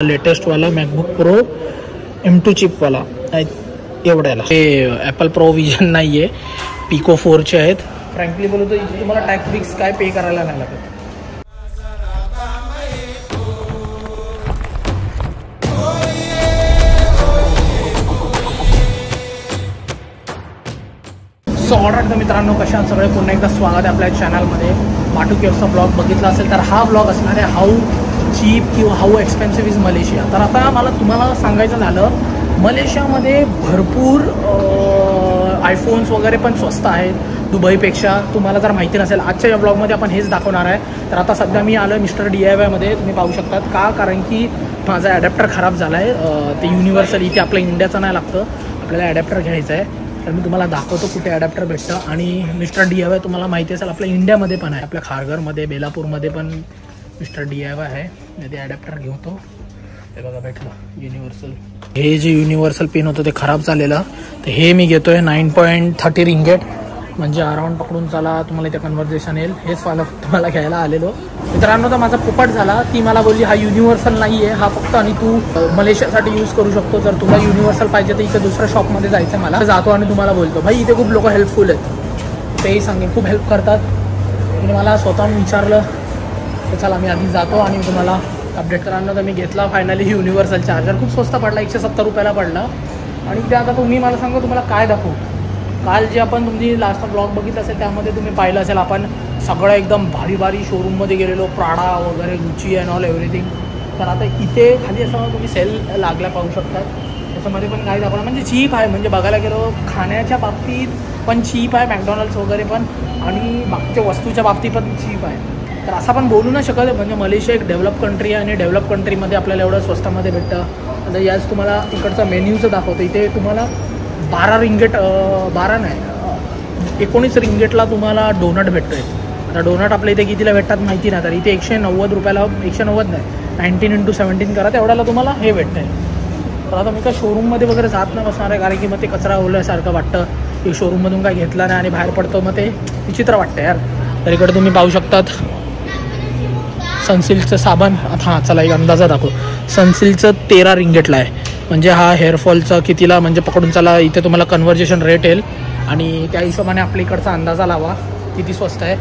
Latest वाला MacBook pro M2 chip वाला एवढ्याला. हे Apple pro vision नाही आहे, पिको 4चे आहेत. फ्रँकली बोलू तर इथे तुम्हाला टॅक्स फिक्स काय पे करायला नाही लागत. सो ऑर्डर मित्रांनो, कशा सगळे पुन्हा एकदा स्वागत आहे आपल्या चॅनलमध्ये. माटू केव्हचा ब्लॉग बघितला असेल तर हा ब्लॉग असणार आहे हाऊ चीप किंवा हाऊ एक्सपेन्सिव्ह इज मलेशिया. तर आता मला तुम्हाला सांगायचं झालं, मलेशियामध्ये भरपूर आयफोन्स वगैरे पण स्वस्त आहेत दुबईपेक्षा. तुम्हाला जर माहिती नसेल, आजच्या या ब्लॉगमध्ये आपण हेच दाखवणार आहे. तर आता सध्या मी आलो मिस्टर DIYमध्ये. तुम्ही पाहू शकतात का, कारण की माझा ॲडॅप्टर खराब झाला आहे. ते युनिव्हर्सल इथे आपल्या इंडियाचं नाही लागतं, आपल्याला ॲडॅप्टर घ्यायचं आहे. तर मी तुम्हाला दाखवतो कुठे ॲडॅप्टर भेटतं. आणि मिस्टर DIY तुम्हाला माहिती असेल आपल्या इंडियामध्ये पण आहे, आपल्या खारघरमध्ये बेलापूरमध्ये पण मिस्टर DIY आहे. मी ते ॲडॅप्टर घेतो. हे बघा भेटलं युनिव्हर्सल. हे जे युनिव्हर्सल पिन होतं ते खराब झालेलं, तर हे मी घेतो आहे 9.30 रिंगेट, म्हणजे अराउंड पकडून चला तुम्हाला इथे कन्व्हर्जेशन येईल. हेच तुम्हाला घ्यायला आलेलो मित्रांनो. तर माझा पोपट झाला. ती मला बोलली हा युनिव्हर्सल नाही आहे, हा फक्त आणि तू मलेशियासाठी यूज करू शकतो. जर तुला युनिव्हर्सल पाहिजे तर इथे दुसऱ्या शॉपमध्ये जायचं. मला जातो आणि तुम्हाला बोलतो. भाई इथे खूप लोक हेल्पफुल आहेत, तेही सांगेन, खूप हेल्प करतात. आणि मला स्वतःहून विचारलं तर चला मी आधी जातो आणि तुम्हाला अपडेट करायला. तर मी घेतला फायनली युनिव्हर्सल चार्जर. खूप स्वस्त पडला, 170 रुपयाला पडला. आणि ते आता तुम्ही मला सांगा तुम्हाला काय दाखवू. काल जे आपण तुमची लास्ट ब्लॉग बघितलं असेल त्यामध्ये तुम्ही पाहिलं असेल, आपण सगळं एकदम भारी भारी शोरूममध्ये गेलेलो, प्राडा वगैरे, गुची अँड ऑल एव्हरीथिंग. तर आता इथे खाली असं तुम्ही सेल लागला पाहू शकतात. त्याच्यामध्ये पण काय दाखवणार, म्हणजे चीप आहे. म्हणजे बघायला गेलो खाण्याच्या बाबतीत पण चीप आहे, मॅकडॉनल्ड्स वगैरे पण, आणि बाकीच्या वस्तूच्या बाबतीत पण चीप आहे. तर असं आपण बोलू नाही शकत, म्हणजे मलेशिया एक डेव्हलप कंट्री आहे आणि डेव्हलप कंट्रीमध्ये आपल्याला एवढं स्वस्तामध्ये भेटतं. आता याच तुम्हाला इकडचा मेन्यूचं दाखवतो. इथे तुम्हाला 12 रिंगेट, 12 नाही 19 रिंगेटला तुम्हाला डोनट भेटतो आहे. आता डोनट आपल्या इथे कितीला भेटतात माहिती नाही, तर इथे 190 रुपयाला, 190 नाही 19 × 17 करा, तेवढ्याला तुम्हाला हे भेटतं आहे. तर आता मी काय शोरूममध्ये वगैरे जात नाही बसणार आहे, कारण की मग ते कचरा ओल्यासारखं वाटतं की शोरूममधून काय घेतला नाही आणि बाहेर पडतो, मग ते विचित्र वाटतं यार. तर इकडे तुम्ही पाहू शकतात सनसिल्कचं साबण. हां चला एक अंदाजा दाखव. सनसिल्कचं 13 रिंगेटला आहे, म्हणजे हा हेअरफॉलचा कितीला, म्हणजे पकडून चला इथे तुम्हाला कन्व्हर्जेशन रेट येईल आणि त्या हिशोबाने आपल्या इकडचा अंदाजा लावा किती स्वस्त आहे.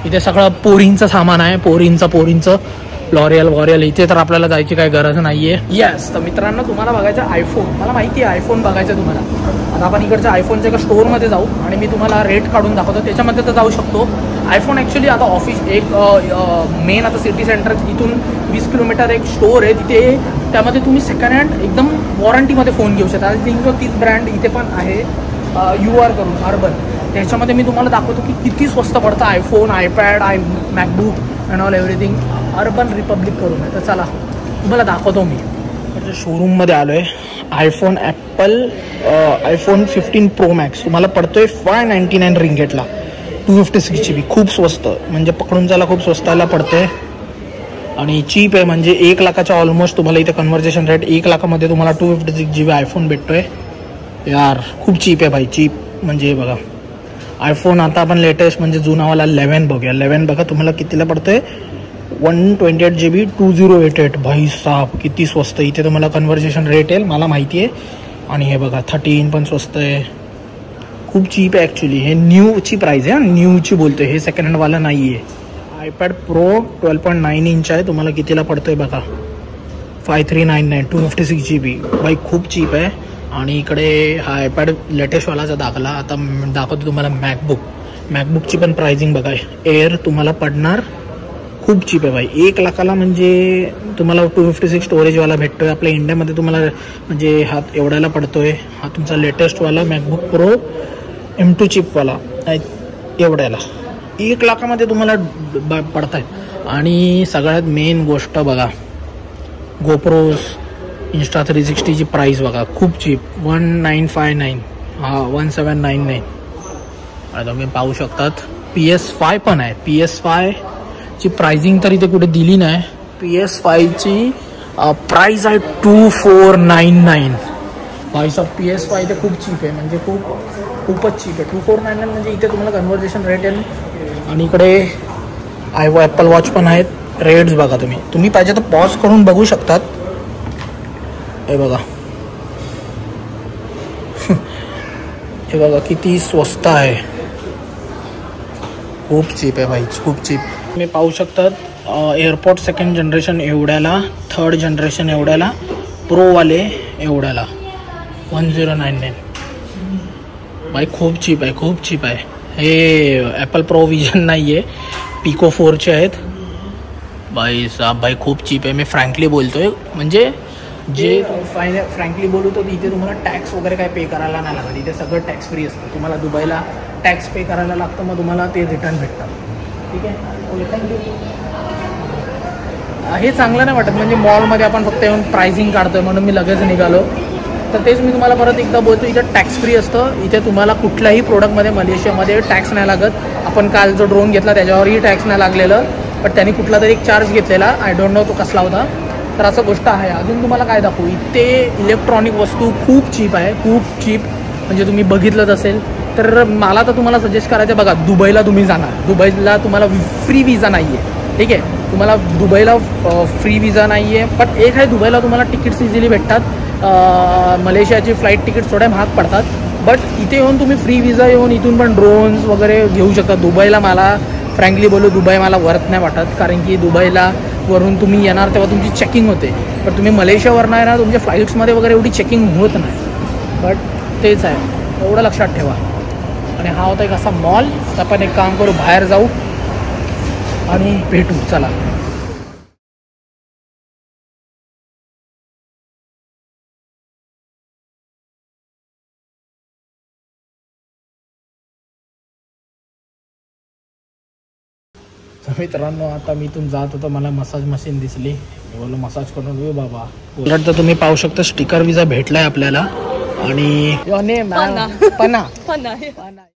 इथे सगळं पोरींचं सामान आहे, पोरींचं लॉरियल. इथे तर आपल्याला जायची काही गरज नाही आहे. येस. तर मित्रांनो तुम्हाला बघायचं आयफोन, मला माहिती आहे आयफोन बघायचं तुम्हाला. आता आपण इकडच्या आयफोनच्या एका स्टोअरमध्ये जाऊ आणि मी तुम्हाला रेट काढून दाखवतो. त्याच्यामध्ये तर जाऊ शकतो आयफोन. ॲक्च्युली आता ऑफिस एक मेन आता सिटी सेंटर इथून 20 किलोमीटर एक स्टोअर आहे तिथे, त्यामध्ये तुम्ही सेकंड हँड एकदम वॉरंटीमध्ये फोन घेऊ शकता. आय थिंक तीच ब्रँड इथे पण आहे, UR करून अर्बन. त्याच्यामध्ये मी तुम्हाला दाखवतो की किती स्वस्त पडतं iPhone, iPad, MacBook and all everything. Urban Republic करून आहे. तर चला तुम्हाला दाखवतो. मी शोरूममध्ये आलो आहे. आयफोन आयफोन 15 Pro Max तुम्हाला पडतोय 599 रिंगेटला, 256 GB. खूप स्वस्त, म्हणजे पकडून जायला खूप स्वस्ताला पडते आणि चीप आहे. म्हणजे 1 लाखाच्या ऑलमोस्ट तुम्हाला इथे कन्व्हर्जेशन रेट 1 लाखामध्ये तुम्हाला 256 GB आयफोन भेटतोय यार. खूप चीप आहे भाई, चीप. म्हणजे बघा आयफोन आता आपण लेटेस्ट म्हणजे जुनावाला 11 बघूया. 11 बघा तुम्हाला कितीला पडतोय, 128 GB 2088. भाई साहब किती स्वस्त. इथे तुम्हाला कन्व्हर्जेशन रेट येईल, मला माहिती आहे. आणि हे बघा 13 पण स्वस्त आहे, खूप चीप आहे. ॲक्च्युली हे न्यूची प्राईस आहे, न्यूची बोलतोय, हे सेकंड हँडवाला नाही आहे. आयपॅड प्रो 12.9 इंच आहे, तुम्हाला कितीला पडतोय बघा, 5399, 256 GB. भाई खूप चीप आहे. आणि इकडे हा आयपॅड लेटेस्टवालाचा दाखला. आता दाखवतो तुम्हाला मॅकबुकची पण प्राइसिंग बघा. एअर तुम्हाला पडणार खूप चीप आहे भाई, 1 लाखाला. म्हणजे तुम्हाला 256 स्टोरेजवाला भेटतोय. आपल्या इंडियामध्ये तुम्हाला म्हणजे हा एवढ्याला पडतोय. हा तुमचा लेटेस्टवाला मॅकबुक प्रो M2 चिपवाला एवढ्याला 1 लाखामध्ये तुम्हाला पडताय. आणि सगळ्यात मेन गोष्ट बघा, गोप्रोज Insta 360ची प्राईस बघा, खूप चीप, 1959. हा 1799. आता तुम्ही पाहू शकतात. PS5 पण आहे. PS5 ची प्राइसिंग तर इथे कुठे दिली नाही. PS5 ची प्राइस आहे 2499. भाई साहब PS5 इथे खूप चीप आहे, म्हणजे खूपच चीप आहे. 2499 म्हणजे इथे तुम्हाला कन्व्हर्जेशन रेट येईल. आणि इकडे ॲपल वॉच पण आहेत. रेट्स बघा तुम्ही पाहिजे तर पॉज करून बघू शकतात. हे बघा हे बघा किती स्वस्त आहे, खूप चीप आहे भाई, खूप चीप. तुम्ही पाहू शकतात एअरपोर्ट 2nd जनरेशन एवढ्याला, 3rd जनरेशन एवढ्याला, प्रोवाले एवढ्याला 1099 भाई. खूप चीप आहे, खूप चीप आहे. हे ॲपल प्रो विजन नाही आहे, पिको 4चे आहेत भाई साहब. भाई खूप चीप आहे, मी फ्रँकली बोलतोय. म्हणजे जे फ्रँकली बोलू तर इथे तुम्हाला टॅक्स वगैरे काय पे करायला नाही लागत. इथे सगळं टॅक्स फ्री असतं. तुम्हाला दुबईला टॅक्स पे करायला लागतं, मग तुम्हाला ते रिटर्न भेटतं. ठीक आहे, ओके, थँक्यू. हे चांगलं नाही वाटत. म्हणजे मॉलमध्ये आपण फक्त येऊन प्राइसिंग काढतोय म्हणून मी लगेच निघालो. तर तेच मी तुम्हाला परत एकदा बोलतो, इथं टॅक्स फ्री असतं. इथे तुम्हाला कुठल्याही प्रोडक्टमध्ये मलेशियामध्ये टॅक्स नाही लागत. आपण काल जो ड्रोन घेतला त्याच्यावरही टॅक्स नाही लागलेलं, पण त्यांनी कुठला तरी एक चार्ज घेतलेला, आय डोंट नो तो कसला होता. तर असं गोष्ट आहे. अजून तुम्हाला काय दाखवू, इथे इलेक्ट्रॉनिक वस्तू खूप चीप आहे, खूप चीप. म्हणजे तुम्ही बघितलंच असेल. तर मला तर तुम्हाला सजेस्ट करायचं, बघा दुबईला तुम्ही जाणार, दुबईला तुम्हाला फ्री विजा नाही आहे. ठीक आहे, तुम्हाला दुबईला फ्री विजा नाही आहे, पण एक आहे दुबईला तुम्हाला तिकीट्स इझिली भेटतात. मलेशियाची फ्लाईट तिकीट्स थोड्या महाग पडतात, बट इथे येऊन तुम्ही फ्री विजा येऊन इथून पण ड्रोन्स वगैरे घेऊ शकता. दुबईला मला फ्रँकली बोलू, दुबई मला वर्थ नाही वाटत, कारण की दुबईला वरून तुम्ही येणार तेव्हा तुमची चेकिंग होते, पण तुम्ही मलेशियावरून आहे ना, तुमच्या फ्लाईट्समध्ये वगैरे एवढी चेकिंग होत नाही. बट तेच आहे, एवढं लक्षात ठेवा. आणि हा होता एक असा मॉल. आपण एक काम करू, बाहेर जाऊ आणि भेटू. चला. मित्रांनो, आता मी इथून जात होतो, मला मसाज मशीन दिसली, मी बोललो मसाज करून येऊ बाबा. उलट तर तुम्ही पाहू शकता स्टिकर विजा भेटलाय आपल्याला. आणि पना